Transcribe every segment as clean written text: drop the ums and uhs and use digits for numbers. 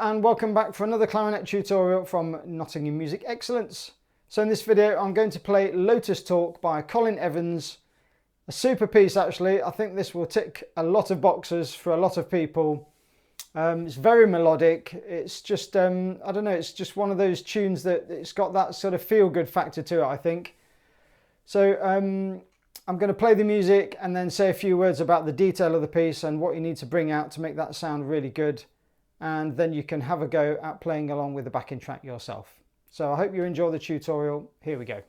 and welcome back for another clarinet tutorial from Nottingham Music Excellence. So in this video I'm going to play Lotus Talk by Colin Evans. A super piece actually. I think this will tick a lot of boxes for a lot of people. It's very melodic. It's just, I don't know, it's just one of those tunes that it's got that sort of feel-good factor to it, I think. So I'm going to play the music and then say a few words about the detail of the piece and what you need to bring out to make that sound really good. And then you can have a go at playing along with the backing track yourself. So I hope you enjoy the tutorial. Here we go.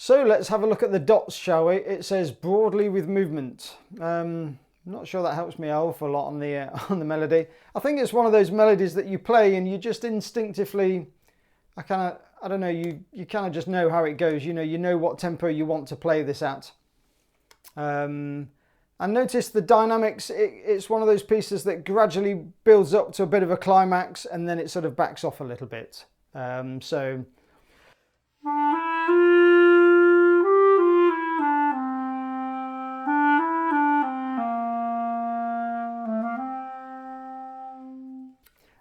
So let's have a look at the dots, shall we? It says broadly with movement. I'm not sure that helps me an awful lot on the melody. I think it's one of those melodies that you play and you just instinctively, I don't know, you kind of just know how it goes. You know what tempo you want to play this at. And notice the dynamics. It's one of those pieces that gradually builds up to a bit of a climax and then it sort of backs off a little bit.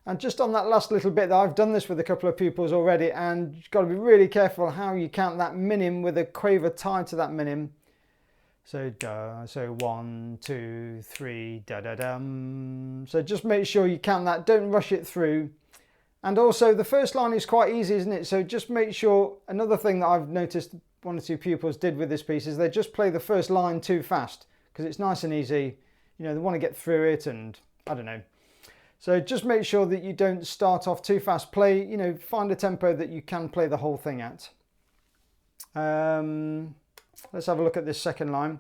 And just on that last little bit, I've done this with a couple of pupils already, and you've got to be really careful how you count that minim with a quaver tied to that minim. So da, so 1, 2, 3, da da dum. So just make sure you count that. Don't rush it through. And also the first line is quite easy, isn't it? So just make sure. Another thing that I've noticed one or two pupils did with this piece is they just play the first line too fast because it's nice and easy. They want to get through it, and I don't know. So just make sure that you don't start off too fast. Play, find a tempo that you can play the whole thing at. Let's have a look at this second line.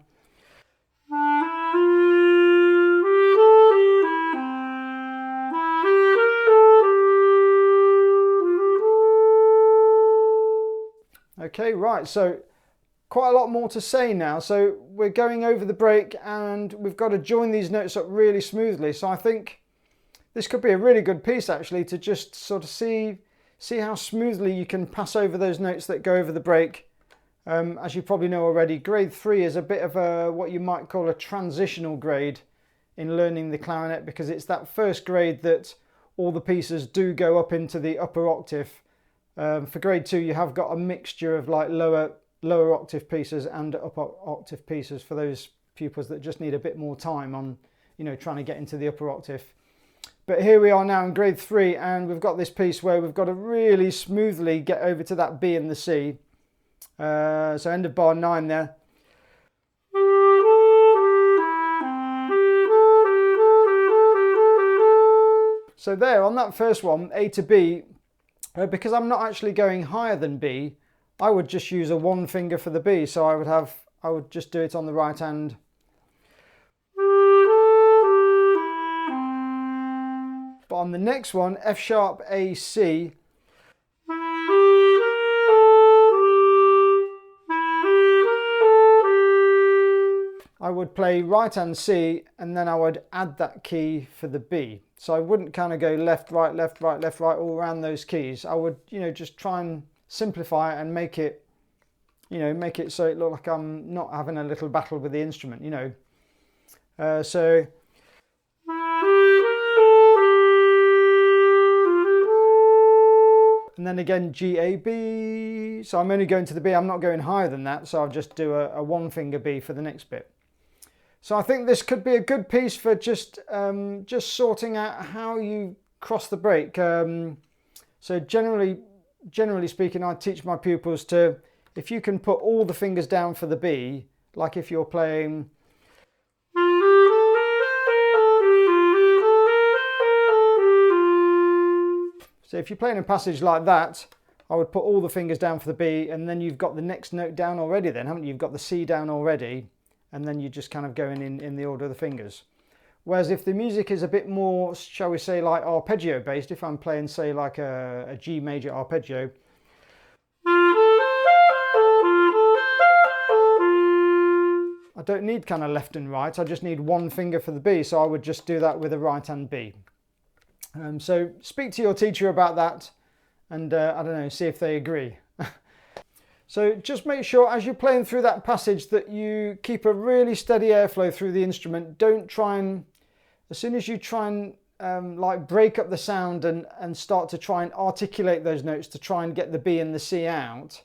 Okay, right, so quite a lot more to say now. So we're going over the break and we've got to join these notes up really smoothly. So I think this could be a really good piece actually to just sort of see how smoothly you can pass over those notes that go over the break. As you probably know already, grade 3 is a bit of what you might call a transitional grade in learning the clarinet, because it's that first grade that all the pieces do go up into the upper octave. For grade 2 you have got a mixture of like lower octave pieces and upper octave pieces for those pupils that just need a bit more time on trying to get into the upper octave. But here we are now in grade 3, and we've got this piece where we've got to really smoothly get over to that B and the C. So end of bar 9 there. So there, on that first one, A to B, because I'm not actually going higher than B, I would just use a one finger for the B. So I would just do it on the right hand. But on the next one, F sharp, A, C, I would play right hand C, and then I would add that key for the B. So I wouldn't kind of go left, right, left, right, left, right, all around those keys. I would, just try and simplify it and make it, make it so it look like I'm not having a little battle with the instrument, so. And then again, G, A, B. So I'm only going to the B, I'm not going higher than that. So I'll just do a one finger B for the next bit. So I think this could be a good piece for just sorting out how you cross the break. So generally speaking, I teach my pupils to, if you can put all the fingers down for the B, like if you're playing, so if you're playing a passage like that, I would put all the fingers down for the B, and then you've got the next note down already then, haven't you? You've got the C down already, and then you're just kind of going in the order of the fingers. Whereas if the music is a bit more, shall we say, like arpeggio based, if I'm playing, say, like a G major arpeggio, I don't need kind of left and right, I just need one finger for the B, so I would just do that with a right hand B. So speak to your teacher about that, and I don't know, see if they agree. So just make sure as you're playing through that passage that you keep a really steady airflow through the instrument. Don't try and, as soon as you try and like break up the sound and start to try and articulate those notes to try and get the B and the C out,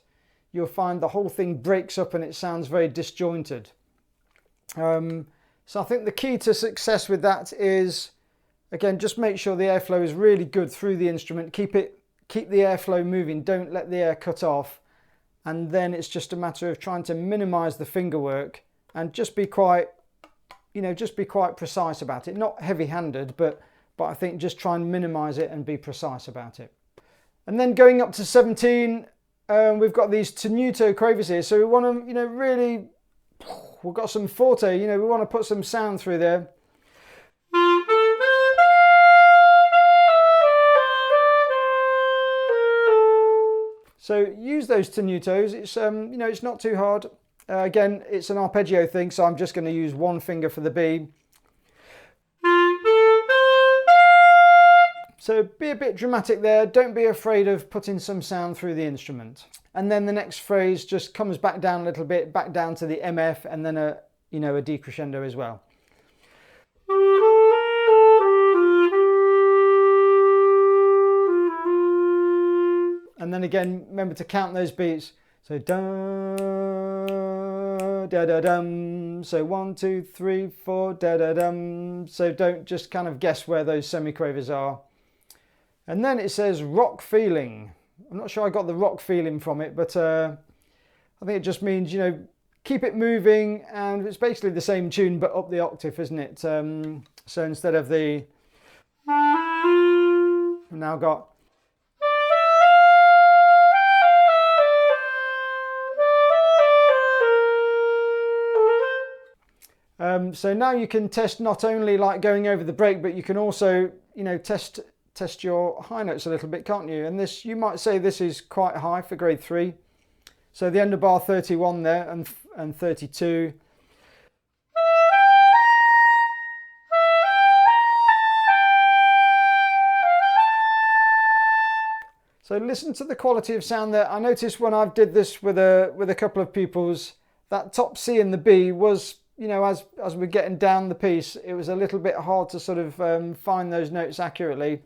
you'll find the whole thing breaks up and it sounds very disjointed. So I think the key to success with that is, again, just make sure the airflow is really good through the instrument. Keep the airflow moving. Don't let the air cut off. And then it's just a matter of trying to minimize the finger work and just be quite, just be quite precise about it. Not heavy-handed, but I think just try and minimize it and be precise about it. And then going up to 17, we've got these tenuto quavers here. So we want to, really, we've got some forte. We want to put some sound through there. So use those tenutos. It's it's not too hard. Again, it's an arpeggio thing, so I'm just going to use one finger for the B. So be a bit dramatic there. Don't be afraid of putting some sound through the instrument. And then the next phrase just comes back down a little bit, back down to the MF, and then a decrescendo as well. And then again, remember to count those beats. So da da da dum. So 1, 2, 3, 4 da da dum. So don't just kind of guess where those semiquavers are. And then it says rock feeling. I'm not sure I got the rock feeling from it, but I think it just means, keep it moving, and it's basically the same tune but up the octave, isn't it? So instead of the, we've now got, so now you can test not only like going over the break, but you can also, test your high notes a little bit, can't you? And this, you might say this is quite high for grade 3. So the end of bar 31 there and 32. So listen to the quality of sound there. I noticed when I did this with a couple of pupils, that top C and the B was, as we're getting down the piece, it was a little bit hard to sort of find those notes accurately.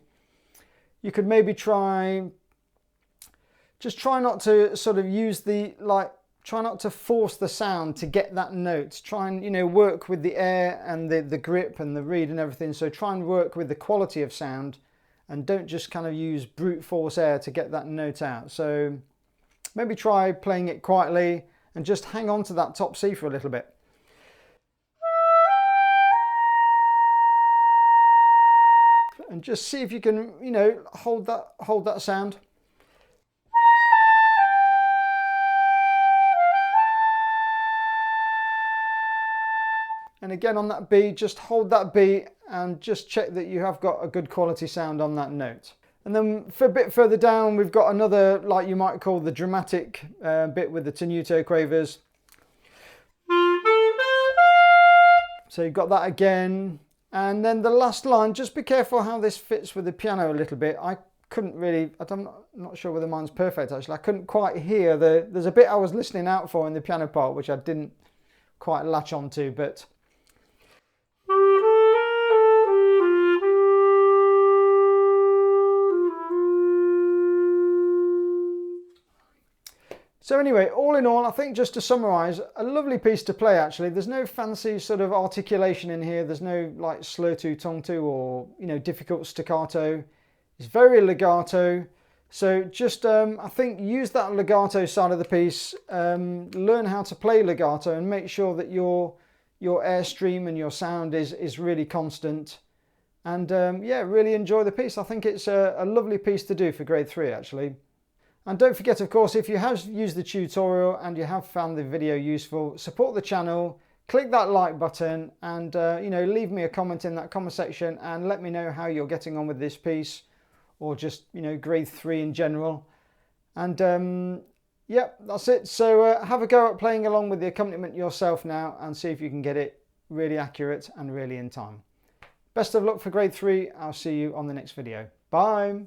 You could maybe try not to sort of use try not to force the sound to get that note. Try and, work with the air and the grip and the reed and everything. So try and work with the quality of sound and don't just kind of use brute force air to get that note out. So maybe try playing it quietly and just hang on to that top C for a little bit. and just see if you can, you know, hold that sound. And again on that B, just hold that B and just check that you have got a good quality sound on that note. And then for a bit further down, we've got another, like you might call the dramatic bit with the tenuto quavers. So you've got that again. And then the last line, just be careful how this fits with the piano a little bit. I couldn't really, I'm not sure whether mine's perfect actually. I couldn't quite hear there's a bit I was listening out for in the piano part, which I didn't quite latch onto, but. So anyway, all in all, I think just to summarise, a lovely piece to play actually. There's no fancy sort of articulation in here. There's no like slur to, tongue to, or, you know, difficult staccato. It's very legato. So just, I think, use that legato side of the piece, learn how to play legato and make sure that your airstream and your sound is really constant. And yeah, really enjoy the piece. I think it's a lovely piece to do for grade 3 actually. And don't forget, of course, if you have used the tutorial and you have found the video useful, support the channel, click that like button and, you know, leave me a comment in that comment section and let me know how you're getting on with this piece or just, you know, grade 3 in general. And, yeah, that's it. So have a go at playing along with the accompaniment yourself now and see if you can get it really accurate and really in time. Best of luck for grade 3. I'll see you on the next video. Bye.